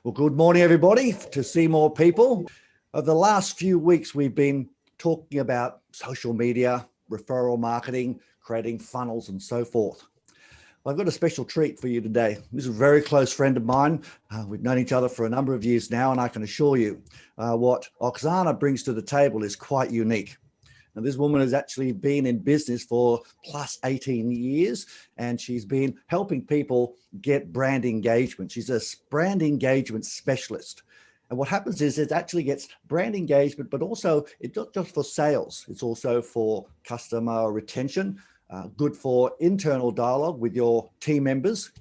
Well, good morning, everybody, to see more people. Over the last few weeks, we've been talking about social media, referral marketing, creating funnels, and so forth. Well, I've got a special treat for you today. This is a very close friend of mine. We've known each other for a number of years now, and I can assure you what Oksana brings to the table is quite unique. Now, this woman has actually been in business for plus 18 years, and she's been helping people get brand engagement. She's a brand engagement specialist. And what happens is it actually gets brand engagement, but also it's not just for sales. It's also for customer retention, good for internal dialogue with your team members.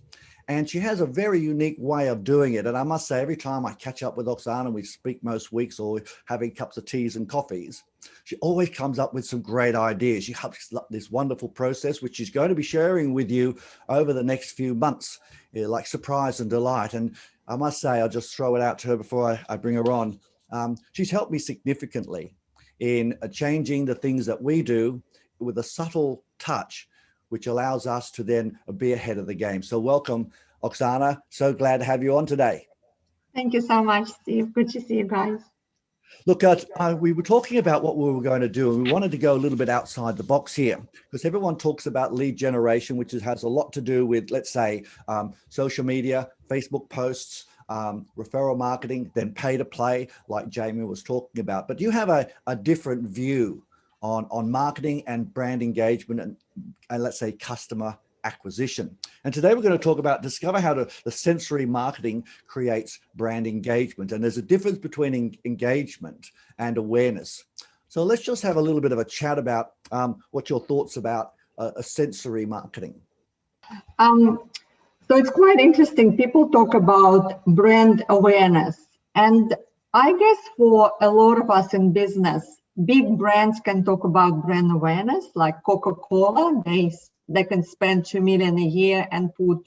And she has a very unique way of doing it. And I must say, every time I catch up with Oksana, we speak most weeks or having cups of teas and coffees, she always comes up with some great ideas. She has this wonderful process, which she's going to be sharing with you over the next few months, like surprise and delight. And I must say, I'll just throw it out to her before I bring her on. She's helped me significantly in changing the things that we do with a subtle touch, which allows us to then be ahead of the game. So welcome, Oksana. So glad to have you on today. Thank you so much, Steve. Good to see you guys. Look, we were talking about what we were going to do, and we wanted to go a little bit outside the box here, because everyone talks about lead generation, which has a lot to do with, let's say, social media, Facebook posts, referral marketing, then pay to play, like Jamie was talking about. But you have a different view on marketing and brand engagement and let's say customer acquisition. And today we're going to talk about discover how the sensory marketing creates brand engagement. And there's a difference between engagement and awareness. So let's just have a little bit of a chat about what your thoughts about a sensory marketing. So it's quite interesting. People talk about brand awareness. And I guess for a lot of us in business, big brands can talk about brand awareness, like Coca-Cola. They can spend $2 million a year and put,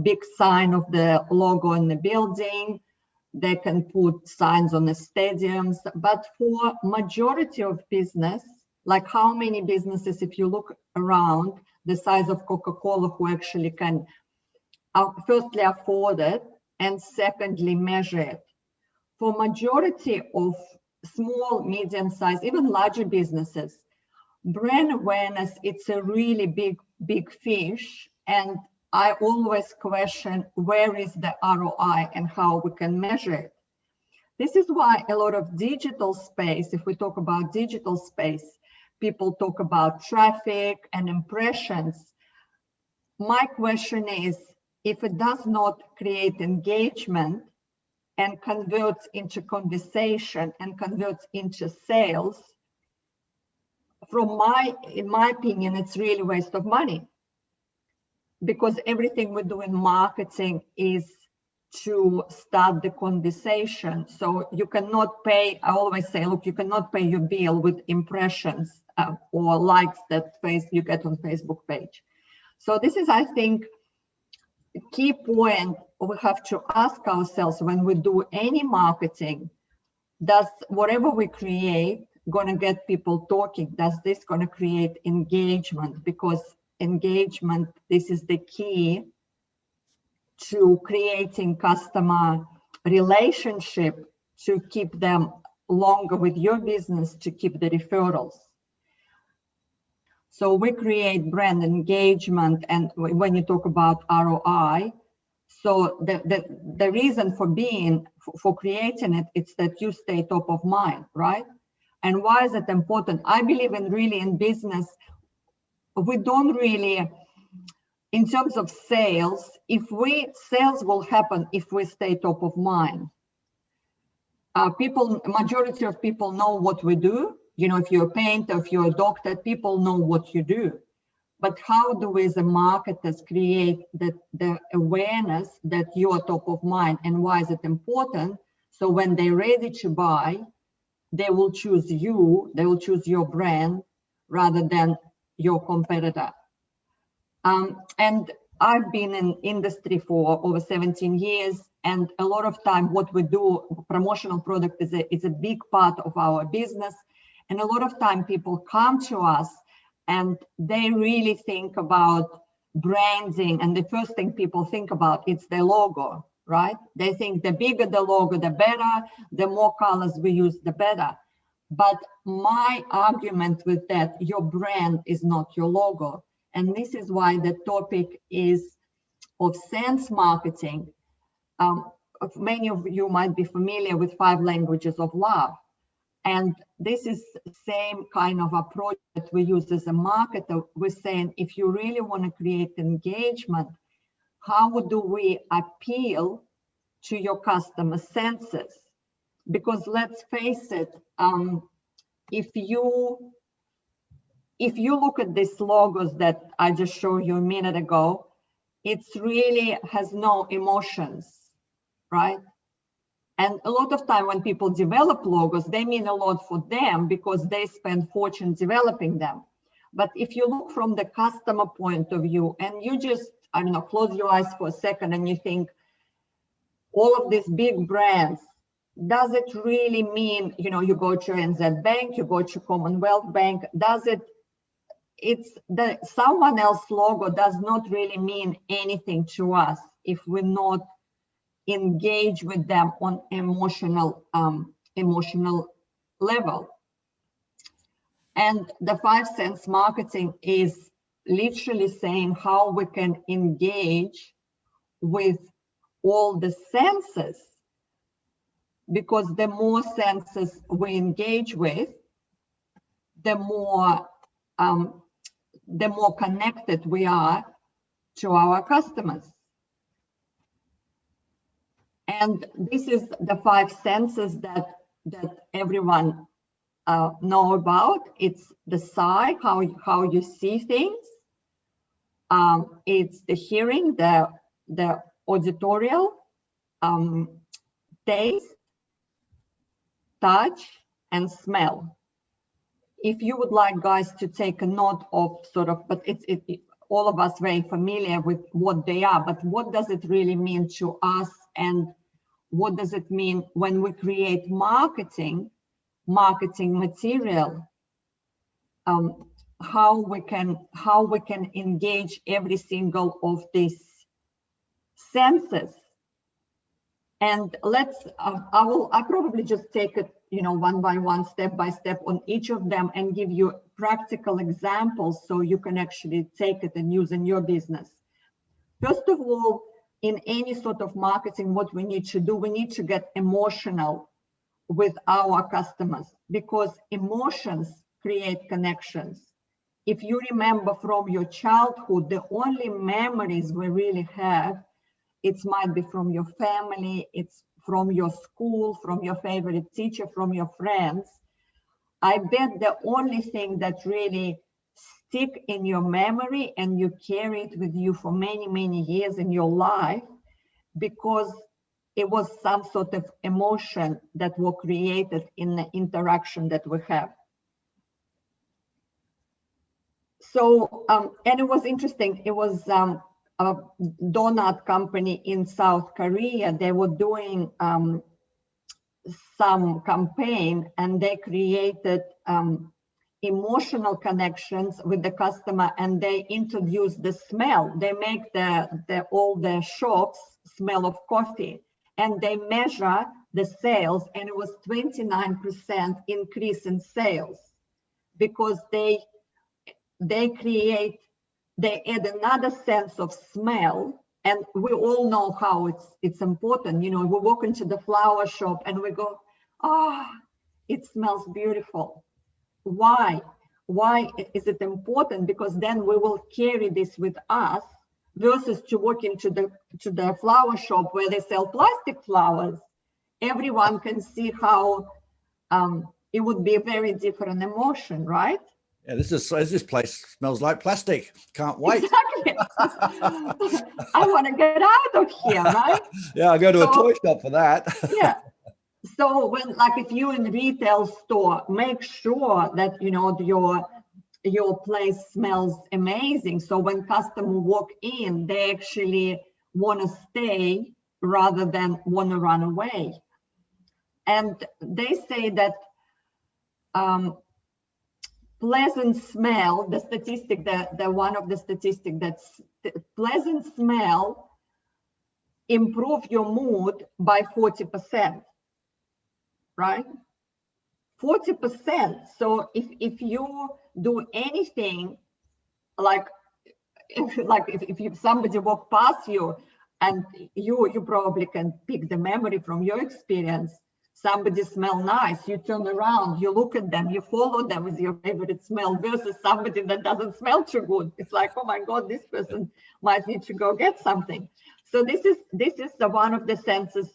big sign of the logo in the building. They can put signs on the stadiums. But for majority of business, like how many businesses, if you look around the size of Coca-Cola, who actually can firstly afford it and secondly measure it. For majority of small, medium-sized, even larger businesses, brand awareness, it's a really big fish. And I always question where is the ROI and how we can measure it. This is why a lot of digital space, if we talk about digital space, people talk about traffic and impressions. My question is, if it does not create engagement and converts into conversation and converts into sales, in my opinion, it's really a waste of money, because everything we do in marketing is to start the conversation. So you cannot pay, I always say, look, you cannot pay your bill with impressions or likes that you get on Facebook page. So this is, I think, a key point we have to ask ourselves when we do any marketing. Does whatever we create going to get people talking? Does this going to create engagement? Because engagement, this is the key to creating customer relationship, to keep them longer with your business, to keep the referrals. So we create brand engagement, and when you talk about ROI, so the reason for creating it, it's that you stay top of mind, right? And why is it important? I believe in business, we don't really, in terms of sales, sales will happen if we stay top of mind. Majority of people know what we do. If you're a painter, if you're a doctor, people know what you do. But how do we as a marketers create the awareness that you are top of mind, and why is it important? So when they're ready to buy, they will choose you, they will choose your brand rather than your competitor. And I've been in industry for over 17 years, and a lot of time what we do, promotional product is a big part of our business. And a lot of time people come to us and they really think about branding, and the first thing people think about is their logo. right? They think the bigger the logo, the better, the more colors we use, the better. But my argument with that, your brand is not your logo. And this is why the topic is of sense marketing. Many of you might be familiar with 5 languages of love. And this is the same kind of approach that we use as a marketer. We're saying, if you really want to create engagement, how do we appeal to your customer senses? Because let's face it, if you look at these logos that I just showed you a minute ago, it's really has no emotions, right? And a lot of time when people develop logos, they mean a lot for them because they spend fortune developing them. But if you look from the customer point of view and you just, I don't know, close your eyes for a second and you think, all of these big brands, does it really mean, you know, you go to NZ Bank, you go to Commonwealth Bank, does it, it's the someone else logo does not really mean anything to us if we're not engage with them on emotional level. And the 5 sense marketing is literally saying how we can engage with all the senses, because the more senses we engage with, the more connected we are to our customers. And this is the 5 senses that everyone know about. It's the sight, how you see things. It's the hearing, the auditorial, taste, touch, and smell. If you would like guys to take a note of sort of, but it's all of us very familiar with what they are, but what does it really mean to us, and what does it mean when we create marketing material, how we can engage every single of these senses. And let's I'll probably just take it, you know, one by one, step by step on each of them and give you practical examples so you can actually take it and use in your business. First of all, in any sort of marketing, what we need to do, we need to get emotional with our customers, because emotions create connections. If you remember from your childhood, the only memories we really have, it might be from your family, it's from your school, from your favorite teacher, from your friends. I bet the only thing that really stick in your memory and you carry it with you for many, many years in your life, because it was some sort of emotion that were created in the interaction that we have. So, and it was interesting, it was a donut company in South Korea. They were doing some campaign and they created emotional connections with the customer, and they introduced the smell. They make all the shops smell of coffee, and they measure the sales, and it was 29% increase in sales, because they add another sense of smell. And we all know how it's important. You know, we walk into the flower shop and we go, oh, it smells beautiful. Why is it important? Because then we will carry this with us, versus to walk into the flower shop where they sell plastic flowers. Everyone can see how it would be a very different emotion, right? Yeah, this place smells like plastic. Can't wait. Exactly. I want to get out of here, right? Yeah, I go to a toy shop for that. Yeah. So when, like, if you're in a retail store, make sure that, you know, your place smells amazing. So when customers walk in, they actually want to stay rather than want to run away. And they say that pleasant smell, the statistic, the one of the statistic that's pleasant smell improve your mood by 40%, right? 40%. So if you do anything, like if somebody walk past you, and you probably can pick the memory from your experience, somebody smell nice, you turn around, you look at them, you follow them with your favorite smell, versus somebody that doesn't smell too good. It's like, oh my God, this person might need to go get something. So this is the one of the senses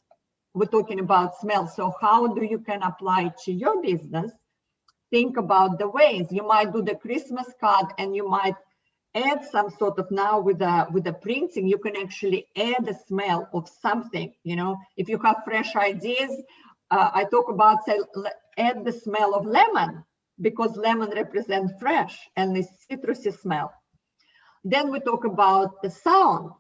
we're talking about, smell. So how do you can apply it to your business? Think about the ways. You might do the Christmas card, and you might add some sort of, now with the printing, you can actually add a smell of something. You know, if you have fresh ideas, I talk about, say, add the smell of lemon, because lemon represents fresh and this citrusy smell. Then we talk about the sound.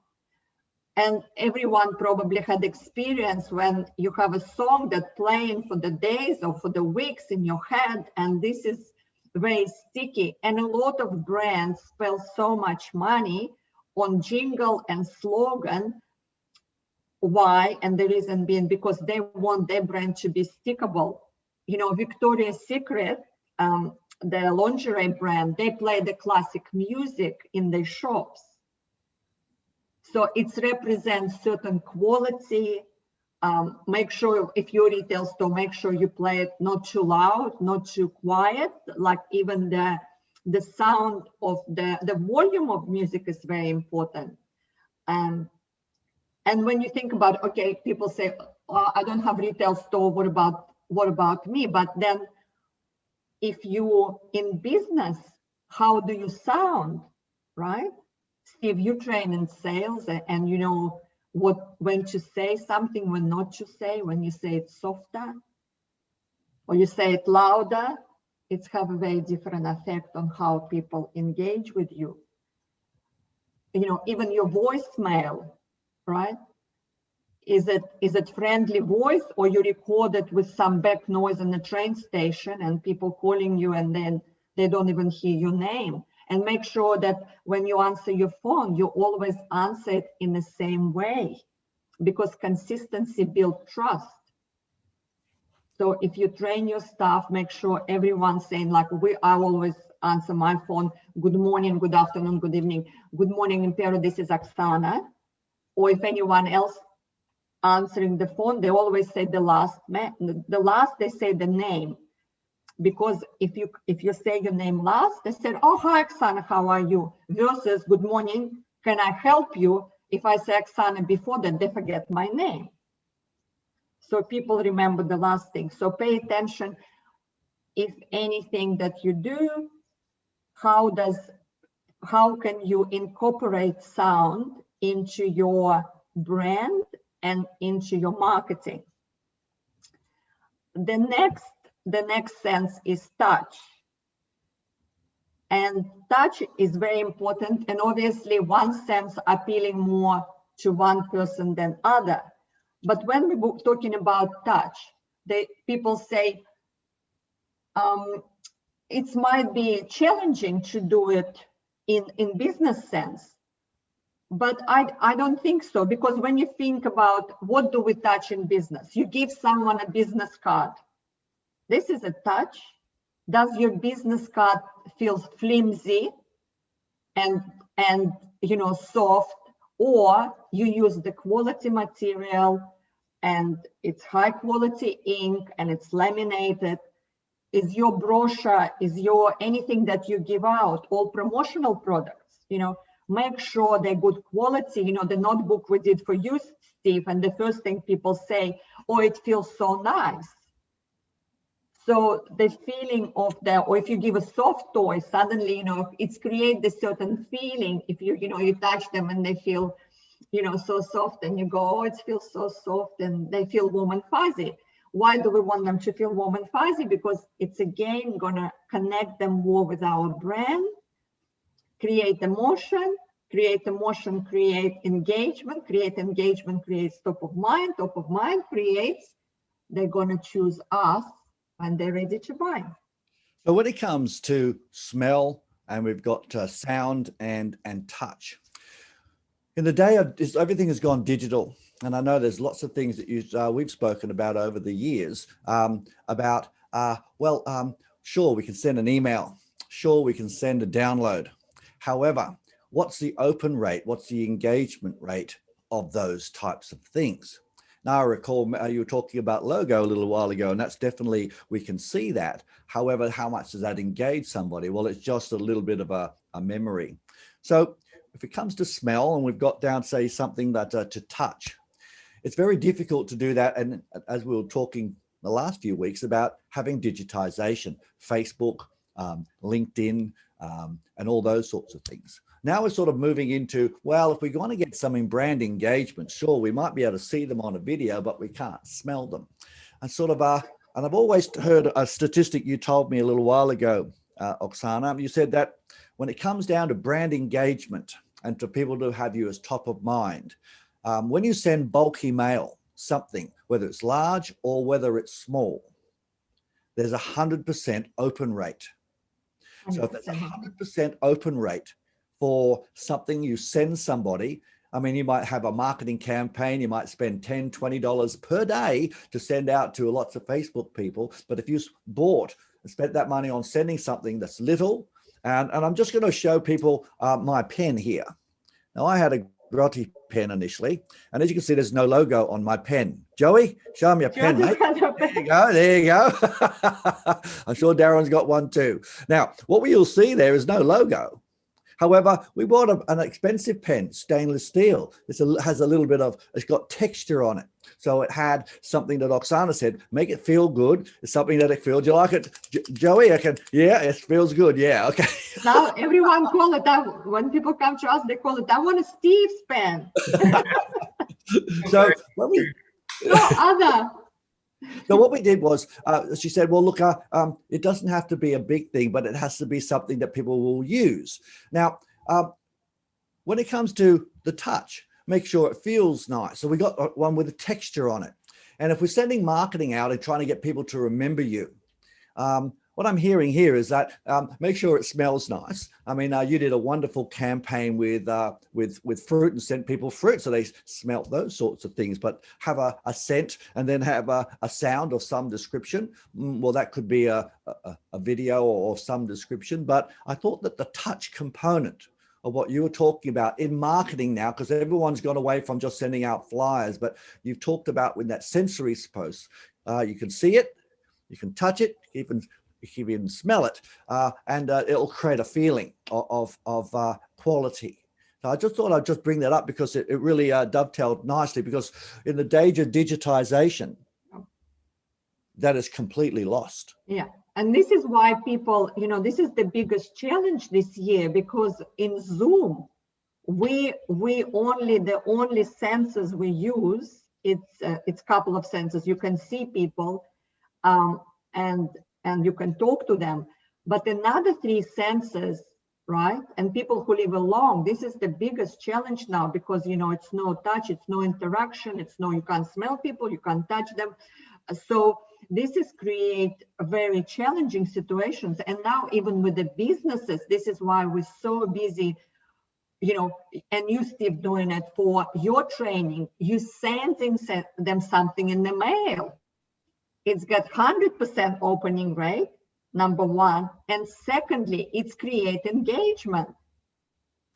And everyone probably had experience when you have a song that playing for the days or for the weeks in your head, and this is very sticky. And a lot of brands spend so much money on jingle and slogan. Why? And the reason being because they want their brand to be stickable. You know, Victoria's Secret, the lingerie brand, they play the classic music in their shops. So it represents certain quality. Make sure if you're a retail store, make sure you play it not too loud, not too quiet. Like even the sound of the volume of music is very important. And when you think about, okay, people say, oh, I don't have retail store. What about me? But then if you in business, how do you sound, right? Steve, you train in sales, and you know when to say something, when not to say, when you say it softer or you say it louder, it's have a very different effect on how people engage with you. You know, even your voicemail, right? Is it friendly voice, or you record it with some back noise in the train station and people calling you and then they don't even hear your name? And make sure that when you answer your phone, you always answer it in the same way, because consistency builds trust. So if you train your staff, make sure everyone's saying, like, I always answer my phone, good morning, good afternoon, good evening. Good morning, Impero, this is Oksana. Or if anyone else answering the phone, they always say the last, they say the name. Because if you say your name last, they said, oh, hi, Oksana, how are you? Versus, good morning, can I help you? If I say Oksana before that, they forget my name. So people remember the last thing. So pay attention, if anything that you do, how can you incorporate sound into your brand and into your marketing? The next sense is touch. And touch is very important, and obviously one sense appealing more to one person than other. But when we're talking about touch, people say it might be challenging to do it in business sense. But I don't think so, because when you think about what do we touch in business, you give someone a business card. This is a touch. Does your business card feel flimsy and you know, soft, or you use the quality material and it's high quality ink and it's laminated? Is your brochure, is your anything that you give out all promotional products? You know, make sure they're good quality. You know, the notebook we did for you, Steve, and the first thing people say, oh, it feels so nice. So the feeling of or if you give a soft toy, suddenly, you know, it's create this certain feeling. If you touch them and they feel, you know, so soft, and you go, oh, it feels so soft, and they feel warm and fuzzy. Why do we want them to feel warm and fuzzy? Because it's again gonna connect them more with our brand, create emotion, create engagement, creates top of mind creates, they're gonna choose us and they're ready to buy. So when it comes to smell, and we've got sound and touch, in the day of everything has gone digital. and I know there's lots of things that we've spoken about over the years about, sure, we can send an email. Sure, we can send a download. However, what's the open rate? What's the engagement rate of those types of things? Now, I recall you were talking about logo a little while ago, and that's definitely, we can see that. However, how much does that engage somebody? Well, it's just a little bit of a memory. So if it comes to smell, and we've got down, say, something that to touch, it's very difficult to do that. And as we were talking the last few weeks about having digitization, Facebook, LinkedIn, and all those sorts of things. Now we're sort of moving into, well, if we're going to get some brand engagement, sure, we might be able to see them on a video, but we can't smell them. And sort of, and I've always heard a statistic you told me a little while ago, Oksana. You said that when it comes down to brand engagement and to people to have you as top of mind, when you send bulky mail, something, whether it's large or whether it's small, there's 100% open rate. So if there's 100% open rate for something you send somebody, I mean, you might have a marketing campaign, you might spend $10, $20 per day to send out to lots of Facebook people. But if you bought and spent that money on sending something that's little, and I'm just going to show people my pen here. Now, I had a Grotti pen initially, and as you can see, there's no logo on my pen. Joey, show me your pen, mate. There you go, there you go. I'm sure Darren's got one too. Now, what you'll see there is no logo. However, we bought an expensive pen, stainless steel. It has a little bit of, it's got texture on it. So it had something that Oksana said, make it feel good. It's something that it feels. Do you like it, Joey? Yeah, it feels good. Yeah, okay. Now everyone call it, when people come to us, they call it, I want a Steve's pen. So when we... No other. So what we did was, she said, well, look, it doesn't have to be a big thing, but it has to be something that people will use. Now, when it comes to the touch, make sure it feels nice. So we got one with a texture on it. And if we're sending marketing out and trying to get people to remember you, what I'm hearing here is that make sure it smells nice. I mean, you did a wonderful campaign with fruit and sent people fruit, so they smelt those sorts of things. But have a scent and then have a sound of some description. Well, that could be a video or some description. But I thought that the touch component of what you were talking about in marketing now, because everyone's gone away from just sending out flyers, but you've talked about with that sensory post, you can see it, you can touch it, you can even smell it, and it'll create a feeling of quality. So I just thought I'd just bring that up because it really dovetailed nicely, because in the age of digitization, that is completely lost. Yeah. And this is why people, this is the biggest challenge this year, because in Zoom, the only senses we use, it's a couple of senses. You can see people, and you can talk to them, but another 3 senses, right? And people who live alone, this is the biggest challenge now, because it's no touch, it's no interaction, you can't smell people, you can't touch them. So this is create very challenging situations. And now even with the businesses, this is why we're so busy, and you, Steve, doing it for your training, you sending them something in the mail. It's got 100% opening rate, number one. And secondly, it's create engagement,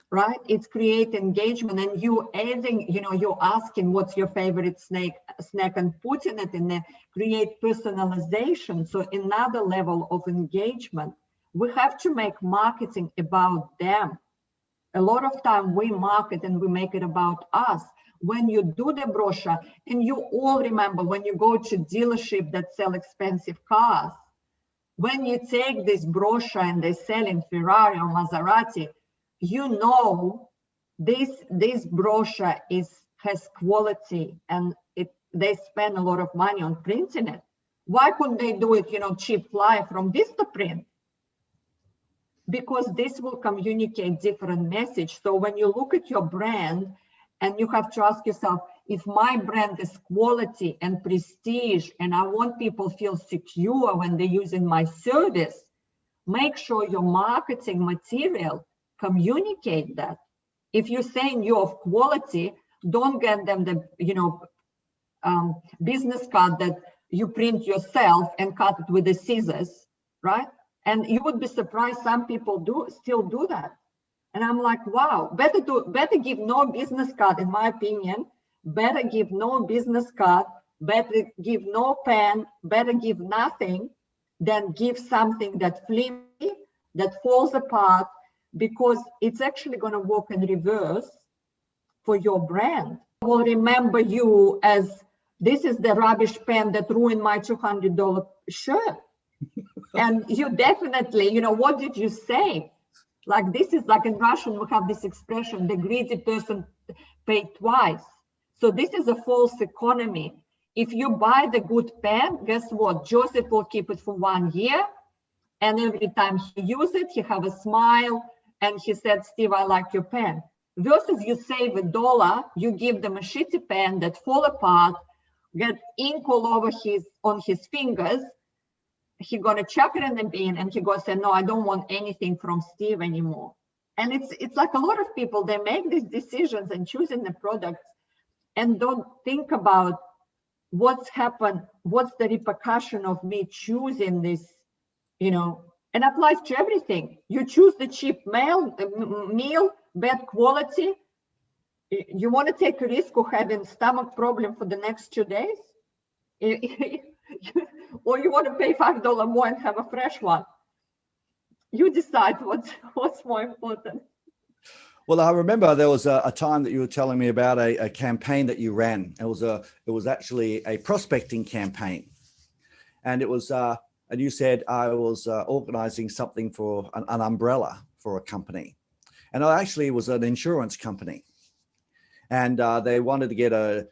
right? It's create engagement, and you adding, you're asking what's your favorite snack and putting it in there, create personalization. So another level of engagement. We have to make marketing about them. A lot of time we market and we make it about us. When you do the brochure, and you all remember when you go to dealership that sell expensive cars, when you take this brochure and they sell in Ferrari or Maserati, this brochure has quality, and they spend a lot of money on printing it. Why couldn't they do it, cheap fly from Vistaprint? Because this will communicate different message. So when you look at your brand, and you have to ask yourself, if my brand is quality and prestige, and I want people to feel secure when they're using my service, make sure your marketing material communicate that. If you're saying you're of quality, Don't get them the, business card that you print yourself and cut it with the scissors, right? And you would be surprised some people still do that. And I'm like, wow, better give no business card, in my opinion. Better give no business card, better give no pen, better give nothing than give something that's flimsy, that falls apart, because it's actually going to work in reverse for your brand. I will remember you as, this is the rubbish pen that ruined my $200 shirt. And you definitely, what did you say? Like, this is like in Russian, we have this expression, the greedy person paid twice. So this is a false economy. If you buy the good pen, guess what? Joseph will keep it for 1 year. And every time he uses it, he have a smile. And he said, Steve, I like your pen. Versus you save $1, you give them a shitty pen that fall apart, get ink all over on his fingers. He gonna chuck it in the bin, and he gonna say, no, I don't want anything from Steve anymore. And it's like a lot of people, they make these decisions and choosing the products and don't think about what's happened, what's the repercussion of me choosing this, and applies to everything. You choose the cheap meal, bad quality. You want to take a risk of having stomach problem for the next 2 days? Or you want to pay $5 more and have a fresh one? You decide what's more important. Well, I remember there was a time that you were telling me about a campaign that you ran. It was actually a prospecting campaign, and it was and you said I was organizing something for an umbrella for a company, and I actually was an insurance company, and they wanted to get a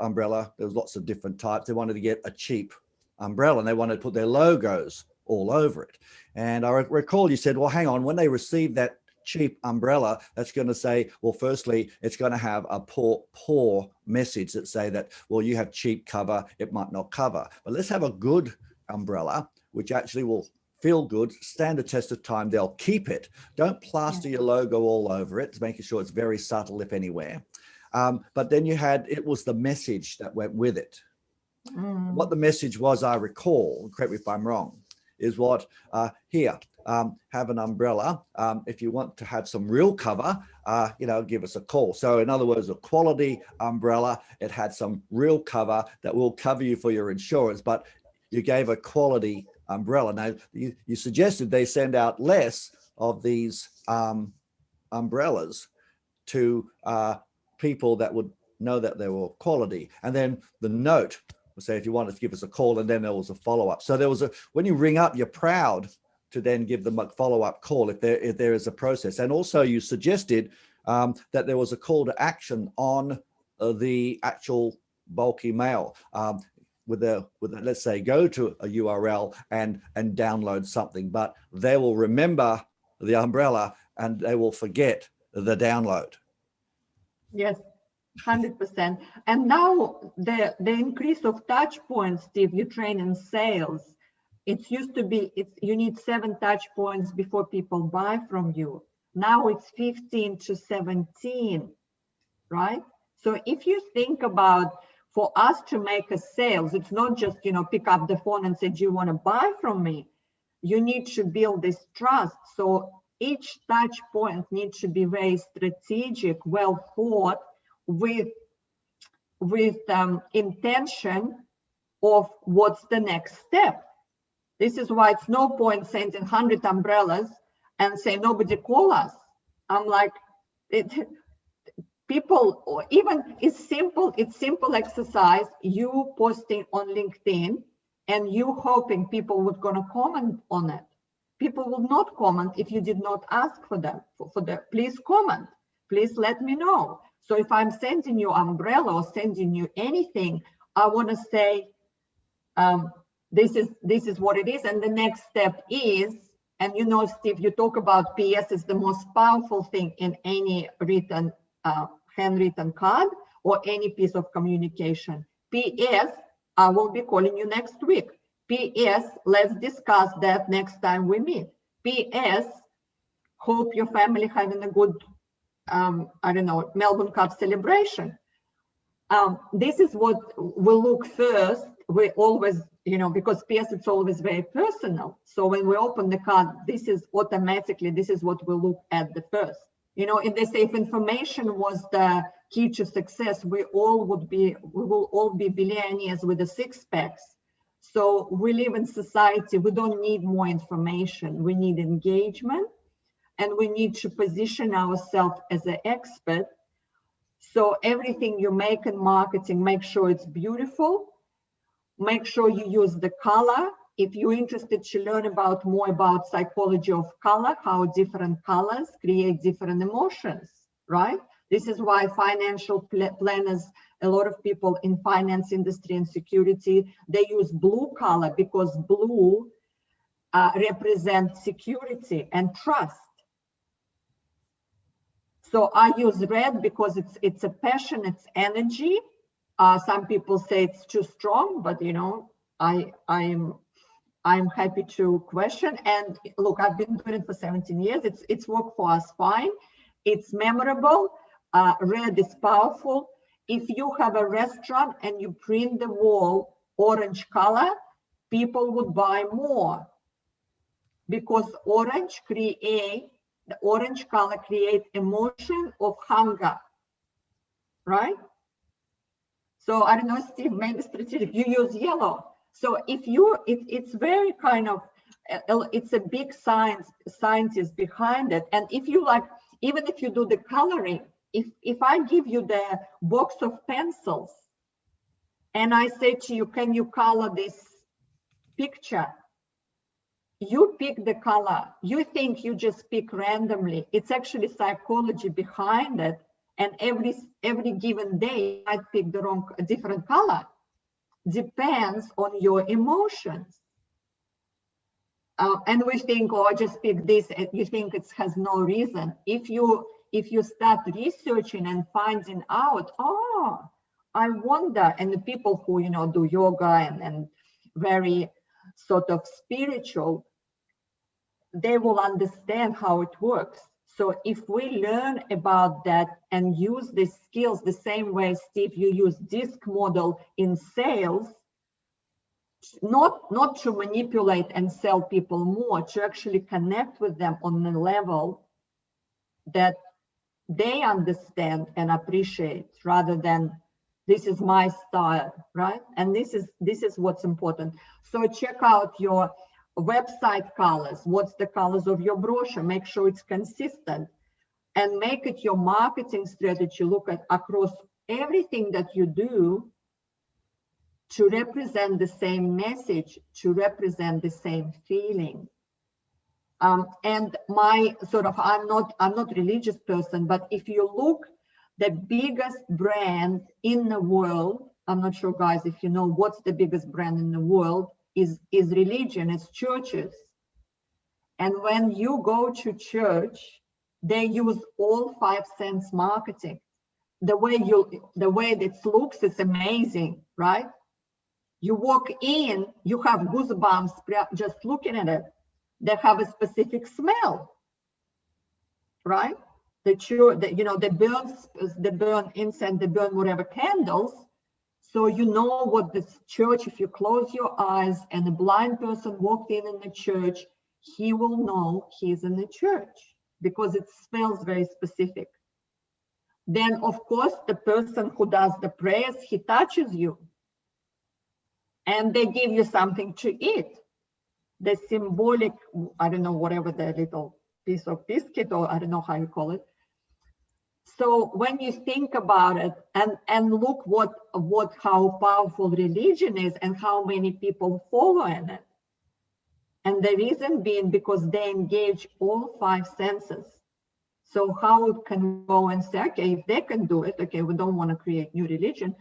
umbrella. There was lots of different types. They wanted to get a cheap umbrella, and they wanted to put their logos all over it. And I recall you said, well, hang on, when they receive that cheap umbrella, that's going to say, well, firstly, it's going to have a poor message that say that, well, you have cheap cover, it might not cover. But let's have a good umbrella, which actually will feel good, stand the test of time. They'll keep it. Don't plaster your logo all over it, making sure it's very subtle, if anywhere. But then it was the message that went with it. What the message was, I recall, correct me if I'm wrong, is what, have an umbrella. If you want to have some real cover, give us a call. So in other words, a quality umbrella, it had some real cover that will cover you for your insurance, but you gave a quality umbrella. Now, you suggested they send out less of these umbrellas to people that would know that they were quality. And then the note would say, if you want to give us a call, and then there was a follow-up. So there was when you ring up, you're proud to then give them a follow-up call if there is a process. And also you suggested that there was a call to action on the actual bulky mail with a let's say, go to a URL and download something, but they will remember the umbrella and they will forget the download. Yes, 100%. And now the increase of touch points, Steve, you train in sales. It used to be, you need 7 touch points before people buy from you. Now it's 15 to 17, right? So if you think about, for us to make a sales, it's not just, pick up the phone and say, do you want to buy from me? You need to build this trust. So each touch point needs to be very strategic, well thought, with intention of what's the next step. This is why it's no point sending 100 umbrellas and say, nobody call us. I'm like, people, or even it's simple exercise, you posting on LinkedIn and you hoping people would gonna comment on it. People will not comment if you did not ask for them, please comment, please let me know. So if I'm sending you umbrella or sending you anything, I wanna say, this is what it is. And the next step is, and Steve, you talk about PS is the most powerful thing in any written, handwritten card or any piece of communication. PS, I will be calling you next week. PS, let's discuss that next time we meet. PS, hope your family having a good I don't know, Melbourne Cup celebration. This is what we look first. We always, because PS, it's always very personal. So when we open the card, this is what we look at the first. If they say if information was the key to success, we will all be billionaires with the six packs. So we live in society, we don't need more information. We need engagement, and we need to position ourselves as an expert. So everything you make in marketing, make sure it's beautiful. Make sure you use the color. If you're interested to learn more about psychology of color, how different colors create different emotions, right? This is why financial planners, a lot of people in finance industry and security, they use blue color because blue represents security and trust. So I use red because it's a passion, it's energy. Some people say it's too strong, but I'm happy to question. And look, I've been doing it for 17 years. It's worked for us fine. It's memorable. Red is powerful. If you have a restaurant and you print the wall orange color, people would buy more because the orange color creates emotion of hunger, right? So I don't know, Steve, maybe strategic, you use yellow. So it's very kind of, it's a big scientist behind it. And if you even if you do the coloring, if I give you the box of pencils and I say to you, can you color this picture? You pick the color. You think you just pick randomly. It's actually psychology behind it. And every given day, I pick a different color. Depends on your emotions. And we think, oh, I just pick this. And you think it has no reason. If you start researching and finding out, oh, I wonder. And the people who do yoga and very sort of spiritual, they will understand how it works. So if we learn about that and use these skills the same way, Steve, you use DISC model in sales, not to manipulate and sell people more, to actually connect with them on a level that they understand and appreciate, rather than this is my style, right? And this is what's important. So check out your website colors. What's the colors of your brochure? Make sure it's consistent and make it your marketing strategy. Look at across everything that you do to represent the same message, to represent the same feeling. And I'm not religious person, but if you look, the biggest brand in the world, I'm not sure, guys, if you know what's the biggest brand in the world, is religion, it's churches. And when you go to church, they use all 5 sense marketing. The way it looks is amazing, right? You walk in, you have goosebumps just looking at it. They have a specific smell, right? They burn incense, they burn whatever candles. So you know what this church, if you close your eyes and a blind person walked in the church, he will know he's in the church because it smells very specific. Then, of course, the person who does the prayers, he touches you and they give you something to eat. The symbolic, I don't know, whatever the little piece of biscuit, or I don't know how you call it. So when you think about it and look how powerful religion is and how many people follow in it. And the reason being because they engage all 5 senses. So how can we go and say, okay, if they can do it, okay, we don't want to create new religion,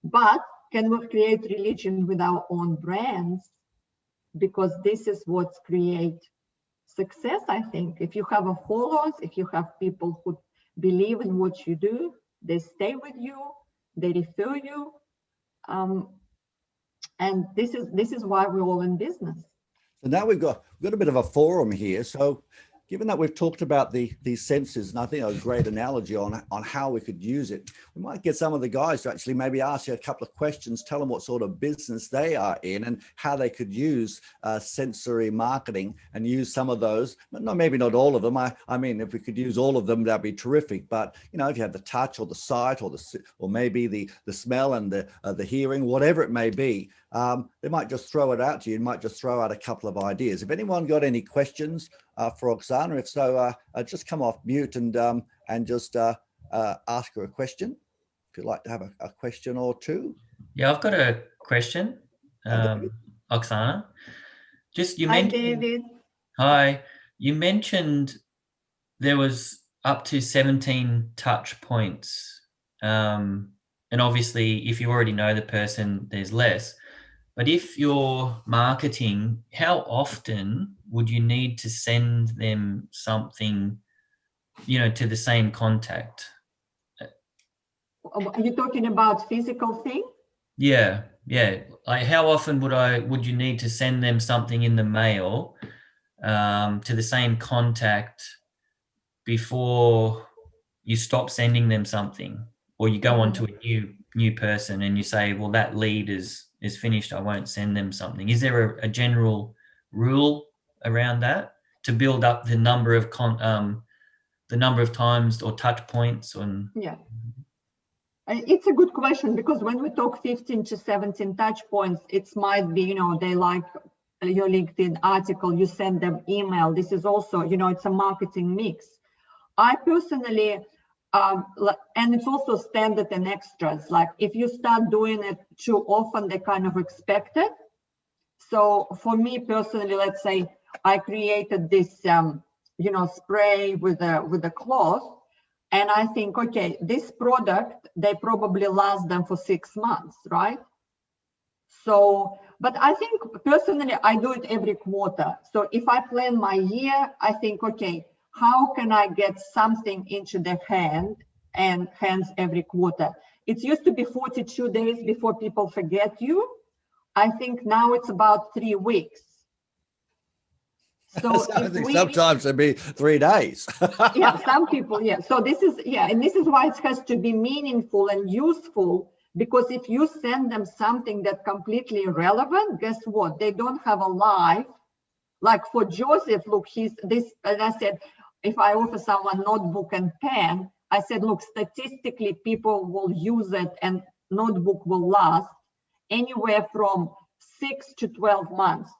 but can we create religion with our own brands? Because this is what's create success, I think. If you have followers, if you have people who believe in what you do, they stay with you, they refer you, and this is why we're all in business. So now we've got a bit of a forum here. So given that we've talked about these sensors, and I think a great analogy on how we could use it, we might get some of the guys to actually maybe ask you a couple of questions, tell them what sort of business they are in and how they could use sensory marketing and use some of those, but maybe not all of them. I mean, if we could use all of them, that'd be terrific. But, you know, if you have the touch or the sight or maybe the smell and the hearing, whatever it may be, they might just throw it out to you. You might just throw out a couple of ideas. If anyone got any questions for Oksana, if so, just come off mute and just ask her a question. If you'd like to have a question or two. Yeah, I've got a question, Oksana. Just you mentioned. Hi, David. Hi. You mentioned there was up to 17 touch points, and obviously, if you already know the person, there's less. But if you're marketing, how often would you need to send them something, you know, to the same contact? Are you talking about physical thing? Yeah. Like how often would you need to send them something in the mail to the same contact before you stop sending them something, or you go on to a new person and you say, well, that lead is finished, I won't send them something. Is there a general rule around that to build up the number of times or touch points? Yeah, it's a good question, because when we talk 15 to 17 touch points, it might be, you know, they like your LinkedIn article, you send them email. This is also, you know, it's a marketing mix. I personally, and it's also standard and extras. Like if you start doing it too often, they kind of expect it. So for me personally, let's say I created this, you know, spray with a cloth, and I think, okay, this product, they probably last them for 6 months, right? So, but I think personally, I do it every quarter. So if I plan my year, I think, okay, how can I get something into the hands every quarter? It used to be 42 days before people forget you. I think now it's about 3 weeks. So I think sometimes it'd be 3 days. Yeah, some people, yeah. So this is, yeah, and this is why it has to be meaningful and useful, because if you send them something that's completely irrelevant, guess what? They don't have a life. Like for Joseph, look, and I said, if I offer someone notebook and pen, I said, look, statistically, people will use it and notebook will last anywhere from 6 to 12 months.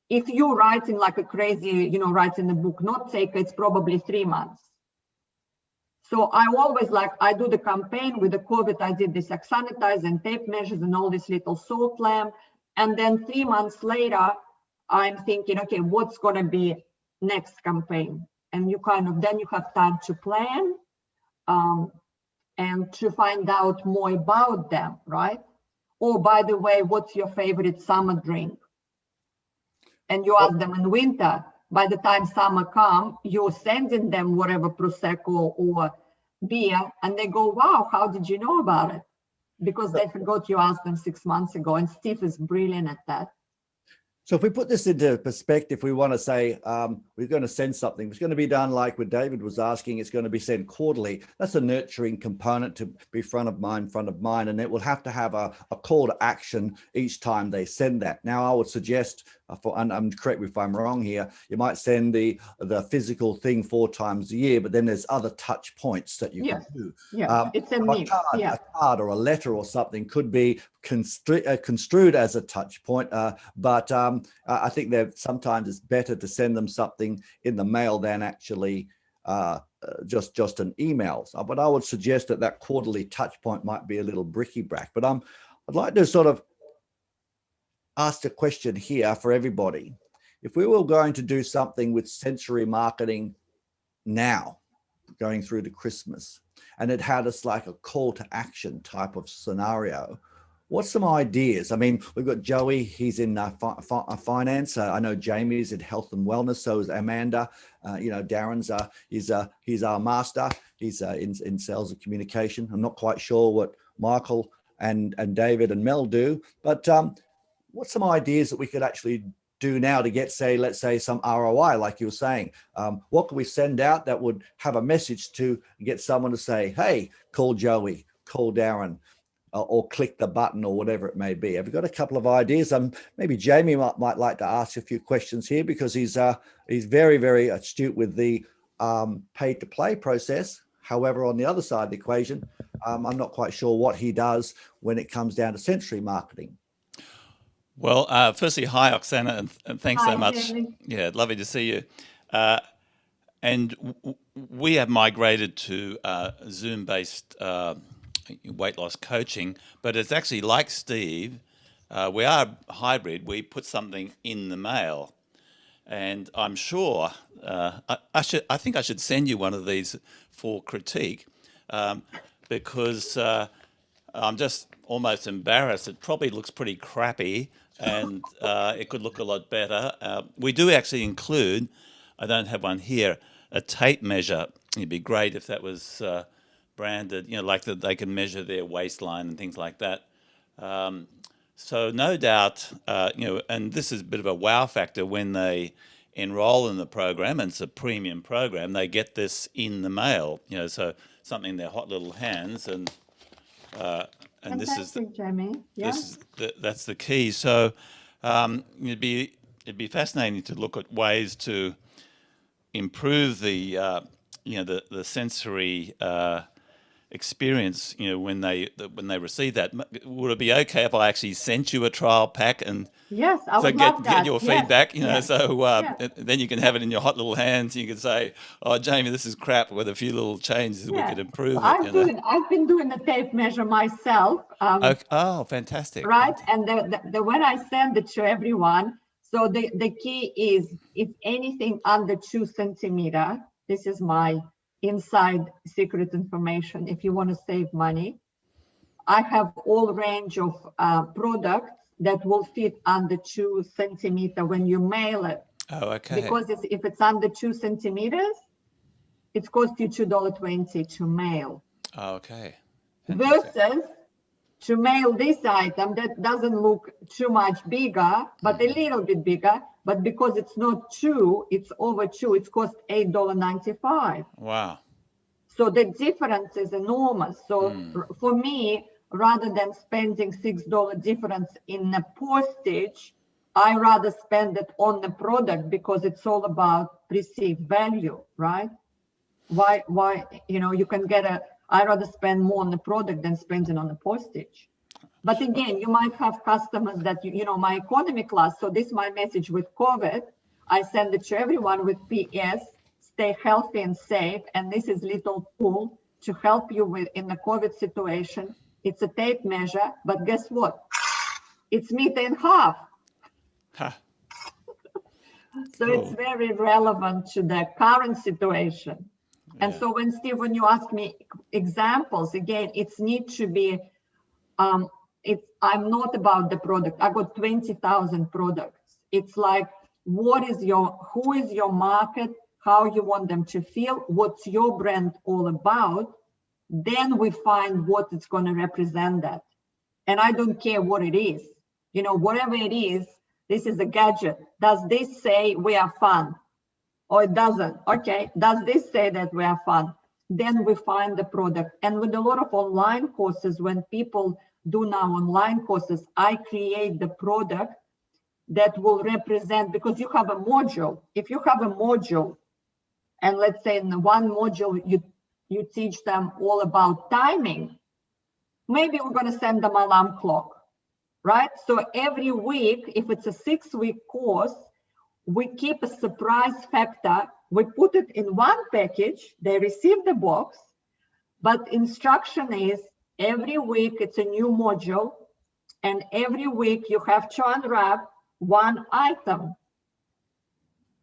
If you're writing like a crazy, you know, writing a book note taker, it's probably 3 months. So I always I do the campaign with the COVID, I did this sanitize and tape measures and all this little salt lamp. And then 3 months later, I'm thinking, okay, what's going to be next campaign? And you then you have time to plan and to find out more about them, right? Oh, by the way, what's your favorite summer drink? And you ask them in winter. By the time summer comes, you're sending them whatever Prosecco or beer, and they go, wow, how did you know about it? Because they forgot you asked them 6 months ago, and Steve is brilliant at that. So if we put this into perspective, we want to say we're going to send something. It's going to be done like what David was asking. It's going to be sent quarterly. That's a nurturing component to be front of mind, and it will have to have a call to action each time they send that. Now, I would suggest, and correct me if I'm wrong here, you might send the physical thing 4 times a year, but then there's other touch points that you can do. Yeah, it's a mix. A card or a letter or something could be construed as a touch point, but I think that sometimes it's better to send them something in the mail than actually just an email. But I would suggest that quarterly touch point might be a little bricky-brack. But I'd like to sort of ask a question here for everybody. If we were going to do something with sensory marketing now, going through to Christmas, and it had us like a call to action type of scenario, what's some ideas? I mean, we've got Joey, he's in finance. I know Jamie's in health and wellness. So is Amanda. You know, Darren's he's our master. He's in sales and communication. I'm not quite sure what Michael and David and Mel do, but what's some ideas that we could actually do now to get, say, let's say some ROI, like you were saying? What can we send out that would have a message to get someone to say, hey, call Joey, call Darren, or click the button, or whatever it may be? Have you got a couple of ideas? Maybe Jamie might like to ask a few questions here, because he's very, very astute with the paid to play process. However, on the other side of the equation, I'm not quite sure what he does when it comes down to century marketing. Well, firstly, hi, Oksana, and thanks so much. Jamie. Yeah, lovely to see you. And we have migrated to Zoom-based weight loss coaching, but it's actually like Steve. We are hybrid. We put something in the mail, and I'm sure I think I should send you one of these for critique, because I'm just almost embarrassed. It probably looks pretty crappy, and it could look a lot better. We do actually include, I don't have one here, a tape measure. It'd be great if that was branded, like that they can measure their waistline and things like that. So no doubt, and this is a bit of a wow factor when they enroll in the program, and it's a premium program, they get this in the mail, so something in their hot little hands, and this is Jamie. Yeah. that's the key. So it'd be fascinating to look at ways to improve the the sensory experience, when they receive that. Would it be okay if I actually sent you a trial pack, and Yes, I would get love that. your Yes, feedback, yes. so then you can have it in your hot little hands. You can say, "Oh, Jamie, this is crap," with a few little changes we could improve I've it. I've been doing the tape measure myself. Oh, fantastic! Right, and the when I send it to everyone, so the key is, if anything under 2 centimeter, this is my inside secret information. If you want to save money, I have all range of products that will fit under 2 centimeter when you mail it. Oh, okay. Because if it's under 2 centimeters, it costs you $2.20 to mail. Oh, okay. Fantastic. Versus to mail this item that doesn't look too much bigger, but a little bit bigger, but because it's not 2, it's over 2, it costs $8.95. Wow. So the difference is enormous. So for me, rather than spending $6 difference in the postage, I rather spend it on the product, because it's all about perceived value, right? Why, you can I rather spend more on the product than spending on the postage. But again, you might have customers that, my economy class, so this is my message with COVID. I send it to everyone with PS, stay healthy and safe. And this is little tool to help you in the COVID situation. It's a tape measure, but guess what? It's meter in half. Huh. So It's very relevant to the current situation. And so when you ask me examples, again, it's need to be, I'm not about the product. I got 20,000 products. It's like, who is your market, how you want them to feel, what's your brand all about, then we find what it's going to represent that. And I don't care what it is, whatever it is, this is a gadget. Does this say we are fun? Or it doesn't? Okay, does this say that we are fun? Then we find the product. And with a lot of online courses, when people do now online courses, I create the product that will represent, because you have a module. If you have a module, and let's say in the one module, you teach them all about timing, maybe we're going to send them alarm clock, right? So every week, if it's a 6-week course, we keep a surprise factor. We put it in one package. They receive the box, but instruction is every week it's a new module, and every week you have to unwrap one item,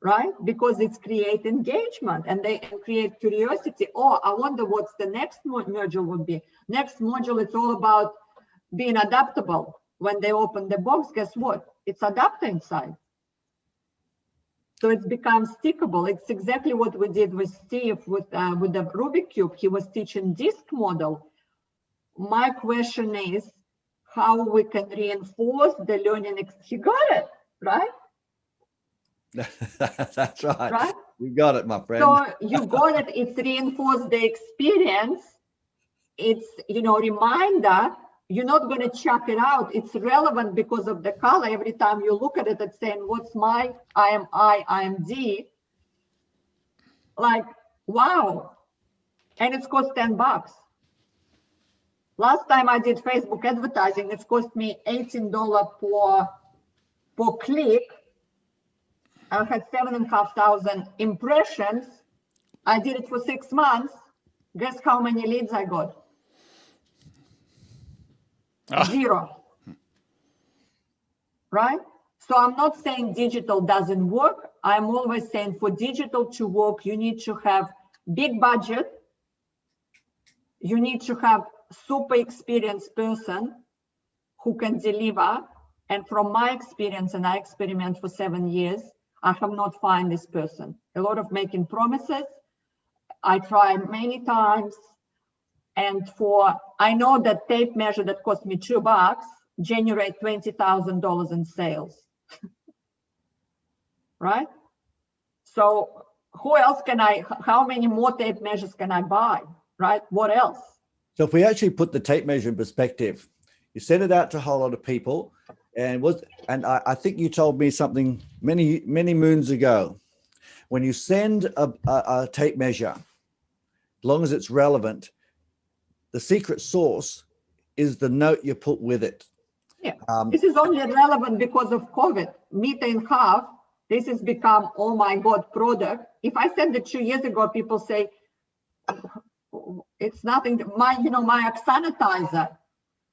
right? Because it's create engagement and they create curiosity. Oh, I wonder what's the next module would be. Next module, it's all about being adaptable. When they open the box, guess what? It's adapter inside. So it's become stickable. It's exactly what we did with Steve with the Rubik Cube. He was teaching disc model. My question is how we can reinforce the learning. He got it, right? That's right. Right? You got it, my friend. So you got it. It's reinforced the experience. It's, reminder. You're not going to chuck it out. It's relevant because of the color. Every time you look at it, it's saying, what's my IMD? Like, wow. And it's cost $10. Last time I did Facebook advertising, it's cost me $18 per click. I had 7,500 impressions. I did it for 6 months. Guess how many leads I got? 0. Right? So I'm not saying digital doesn't work. I'm always saying for digital to work, you need to have big budget. You need to have super experienced person who can deliver. And from my experience, and I experiment for 7 years, I have not found this person. A lot of making promises. I tried many times. And I know that tape measure that cost me $2 generate $20,000 in sales. Right? So who else how many more tape measures can I buy? Right? What else? So if we actually put the tape measure in perspective, you send it out to a whole lot of people, and I think you told me something many moons ago. When you send a tape measure, as long as it's relevant, the secret sauce is the note you put with it. Yeah, this is only relevant because of COVID. Meter in half, this has become, oh my God, product. If I sent it 2 years ago, people say, it's nothing. My Oksana,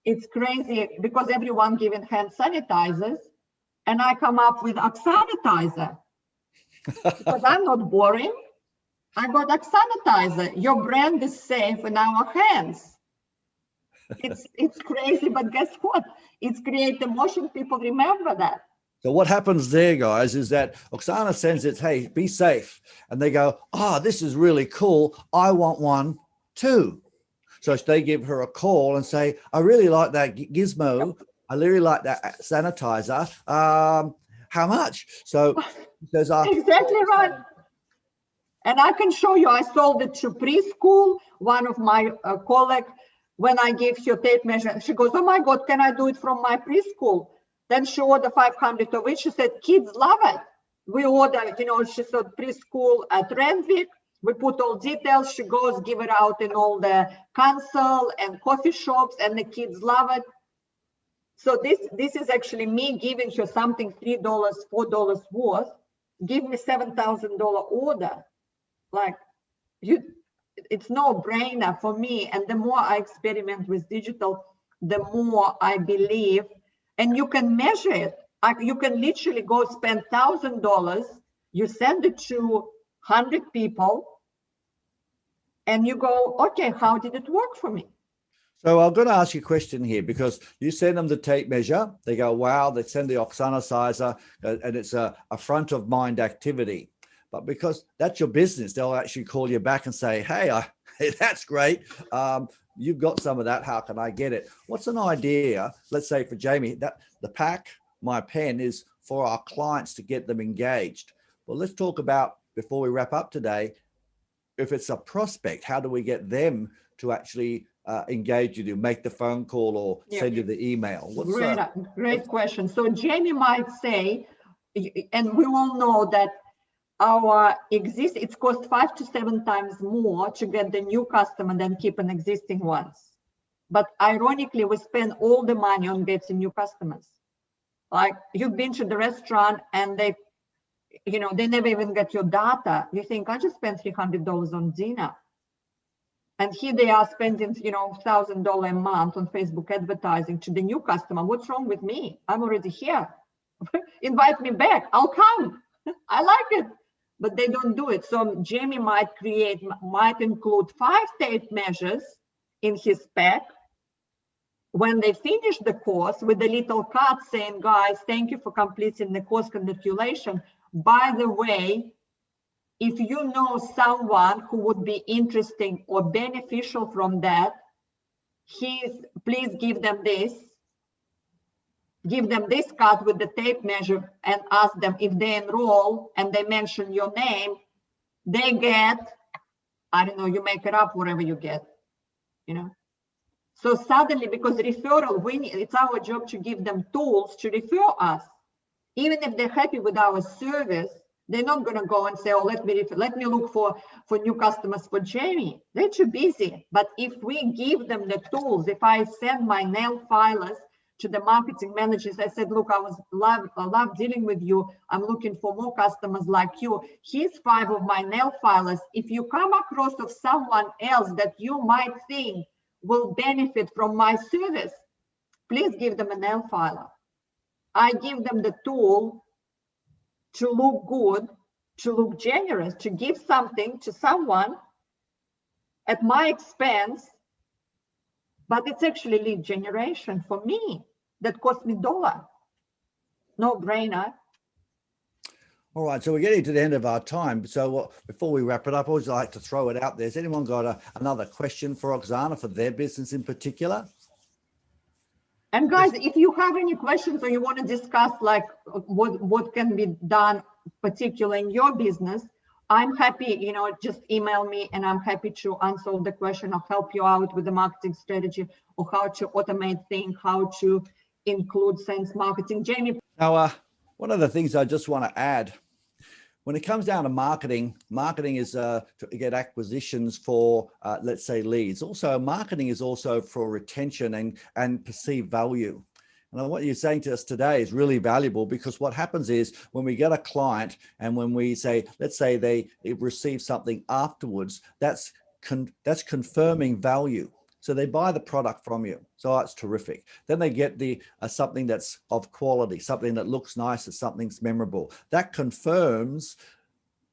it's crazy because everyone giving hand sanitizers, and I come up with Oksana because I'm not boring. I got Oksana. Your brand is safe in our hands. It's crazy, but guess what? It's create emotion. People remember that. So what happens there, guys, is that Oksana sends it, hey, be safe. And they go, this is really cool. I want one too. So they give her a call and say, I really like that gizmo. I really like that sanitizer. How much? So there's exactly right. And I can show you, I sold it to preschool. One of my colleagues, when I gave her tape measure, she goes, oh my God, can I do it from my preschool? Then she ordered 500 of it. She said, kids love it. We ordered, she said preschool at Randwick. We put all details. She goes, give it out in all the council and coffee shops, and the kids love it. So this is actually me giving her something $3, $4 worth. Give me $7,000 order. Like, it's no brainer for me. And the more I experiment with digital, the more I believe, and you can measure it. You can literally go spend $1,000. You send it to 100 people, and you go, okay, how did it work for me? So I'm going to ask you a question here, because you send them the tape measure. They go, wow, they send the Oksana sizer, and it's a front of mind activity. But because that's your business, they'll actually call you back and say, hey, that's great. You've got some of that. How can I get it? What's an idea? Let's say for Jamie, that the pack, my pen, is for our clients to get them engaged. Well, let's talk about, before we wrap up today, if it's a prospect, how do we get them to actually engage you, to make the phone call or send you the email? Great question. So Jamie might say, and we all know that it's cost 5 to 7 times more to get the new customer than keep an existing ones. But ironically, we spend all the money on getting new customers. Like, you've been to the restaurant and they never even get your data. You think, I just spent $300 on dinner. And here they are spending, $1,000 a month on Facebook advertising to the new customer. What's wrong with me? I'm already here. Invite me back. I'll come. I like it. But they don't do it. So Jamie might include 5 tape measures in his pack. When they finish the course with a little card saying, guys, thank you for completing the course, congratulations. By the way, if you know someone who would be interesting or beneficial from that, please give them this. give them this card with the tape measure and ask them if they enroll and they mention your name, they get, I don't know, you make it up, whatever you get, you know. So suddenly, because referral, it's our job to give them tools to refer us. Even if they're happy with our service, they're not going to go and say, oh, let me look for new customers for Jamie. They're too busy. But if we give them the tools, if I send my nail filers to the marketing managers, I said, look, I love dealing with you. I'm looking for more customers like you. Here's 5 of my nail filers. If you come across of someone else that you might think will benefit from my service, please give them a nail filer. I give them the tool to look good, to look generous, to give something to someone at my expense, but it's actually lead generation for me that cost me $1. No brainer. All right, so we're getting to the end of our time. So before we wrap it up, I always like to throw it out there. Has anyone got another question for Oksana for their business in particular? And guys, if you have any questions or you want to discuss like what can be done particularly in your business, I'm happy, you know, just email me and I'm happy to answer the question or help you out with the marketing strategy or how to automate things, how to include sense marketing. Jamie. Now, one of the things I just want to add, when it comes down to marketing is to get acquisitions for, let's say, leads. Also, marketing is also for retention and perceived value. And what you're saying to us today is really valuable, because what happens is when we get a client and when we say, let's say they receive something afterwards, that's confirming value. So they buy the product from you. So that's terrific. Then they get the something that's of quality, something that looks nice, and something's memorable. That confirms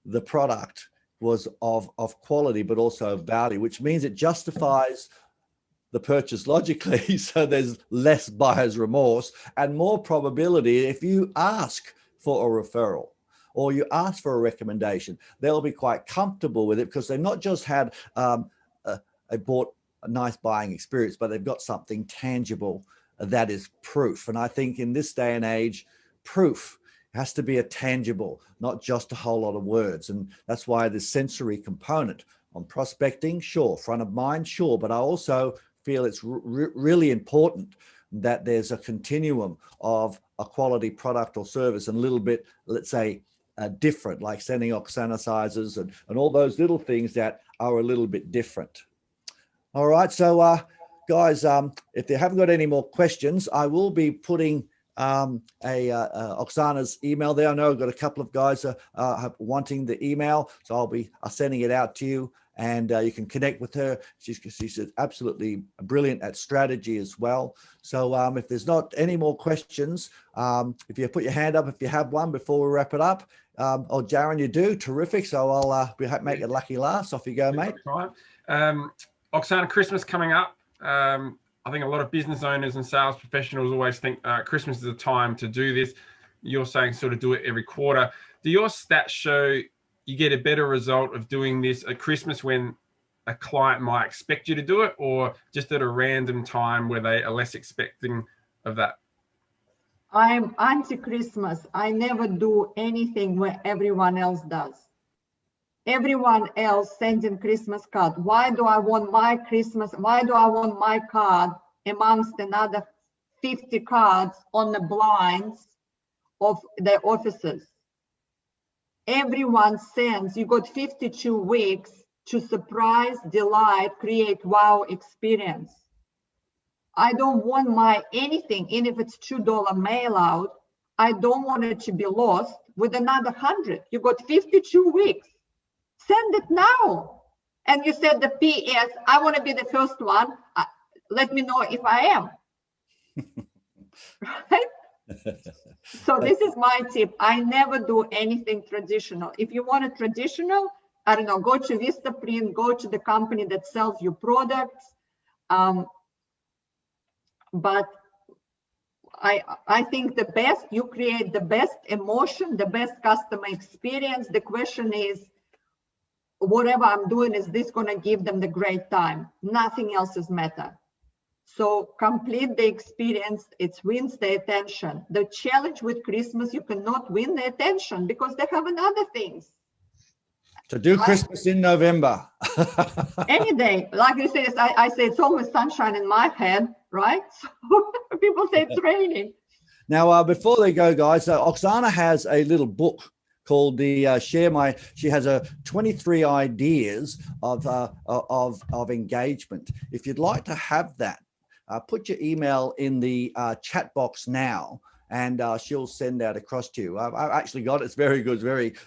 the product was of quality, but also of value, which means it justifies the purchase logically. So there's less buyer's remorse and more probability. If you ask for a referral or you ask for a recommendation, they'll be quite comfortable with it, because they've not just had bought a nice buying experience, but they've got something tangible that is proof. And I think in this day and age, proof has to be a tangible, not just a whole lot of words. And that's why the sensory component on prospecting, sure, front of mind, sure, but I also feel it's really important that there's a continuum of a quality product or service, and a little bit, let's say, different, like sending Oksana sizes and all those little things that are a little bit different. All right, so guys, if you haven't got any more questions, I will be putting Oksana's email there. I know I've got a couple of guys wanting the email, so I'll be sending it out to you, and you can connect with her. She's absolutely brilliant at strategy as well. So if there's not any more questions, if you put your hand up if you have one before we wrap it up. Oh, Jaron, you do? Terrific. So I'll make it lucky last. Off you go, mate. Oksana, Christmas coming up. I think a lot of business owners and sales professionals always think Christmas is a time to do this. You're saying sort of do it every quarter. Do your stats show you get a better result of doing this at Christmas when a client might expect you to do it, or just at a random time where they are less expecting of that? I'm anti-Christmas. I never do anything where everyone else does. Everyone else sends in Christmas card. Why do I want my card amongst another 50 cards on the blinds of their offices? Everyone sends, you got 52 weeks to surprise, delight, create wow experience. I don't want my anything, even if it's $2 mail out, I don't want it to be lost with another 100. You got 52 weeks. Send it now. And you said the PS, I want to be the first one. Let me know if I am. Right? So this is my tip. I never do anything traditional. If you want a traditional, I don't know, go to Vistaprint, go to the company that sells you products. But I think the best, you create the best emotion, the best customer experience. The question is, whatever I'm doing, is this going to give them the great time? Nothing else is matter. So complete the experience. It wins the attention. The challenge with Christmas, you cannot win the attention because they have another things. So do Christmas in November. Any day, like you say, I say it's always sunshine in my head, right? So people say it's raining. Now, before they go, guys, Oksana has a little book called the She has 23 ideas of engagement. If you'd like to have that, put your email in the chat box now, and she'll send that across to you. I've actually got it. It's very good.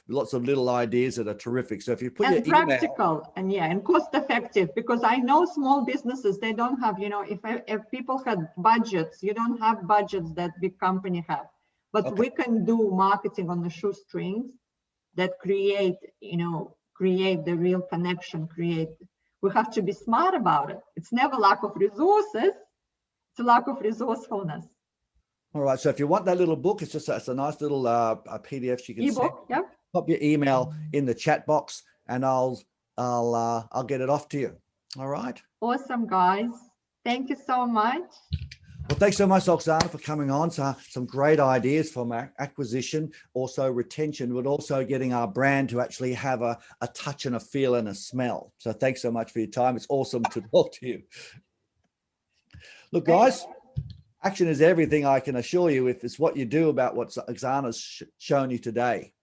Lots of little ideas that are terrific. So if you put and your practical email, and cost effective, because I know small businesses, they don't have, if people had budgets, you don't have budgets that big company have, but we can do marketing on the shoestrings that create the real connection. We have to be smart about it. It's never lack of resources. It's a lack of resourcefulness. All right. So if you want that little book, it's a nice little PDF you can ebook. send. Yep. Pop your email in the chat box, and I'll get it off to you. All right. Awesome, guys. Thank you so much. Well, thanks so much, Oksana, for coming on. So some great ideas from acquisition, also retention, but also getting our brand to actually have a touch and a feel and a smell. So thanks so much for your time. It's awesome to talk to you. Look, guys, action is everything, I can assure you, if it's what you do about what Oksana's shown you today.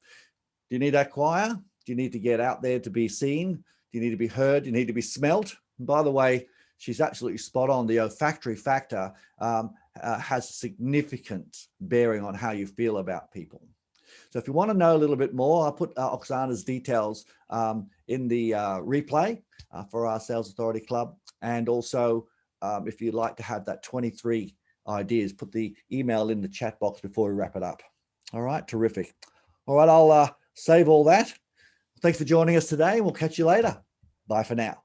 Do you need to acquire? Do you need to get out there to be seen? Do you need to be heard? Do you need to be smelt? And by the way, she's absolutely spot on. The olfactory factor has significant bearing on how you feel about people. So if you want to know a little bit more, I'll put Oksana's details in the replay for our Sales Authority Club. And also, if you'd like to have that 23 ideas, put the email in the chat box before we wrap it up. All right, terrific. All right, I'll save all that. Thanks for joining us today, and we'll catch you later. Bye for now.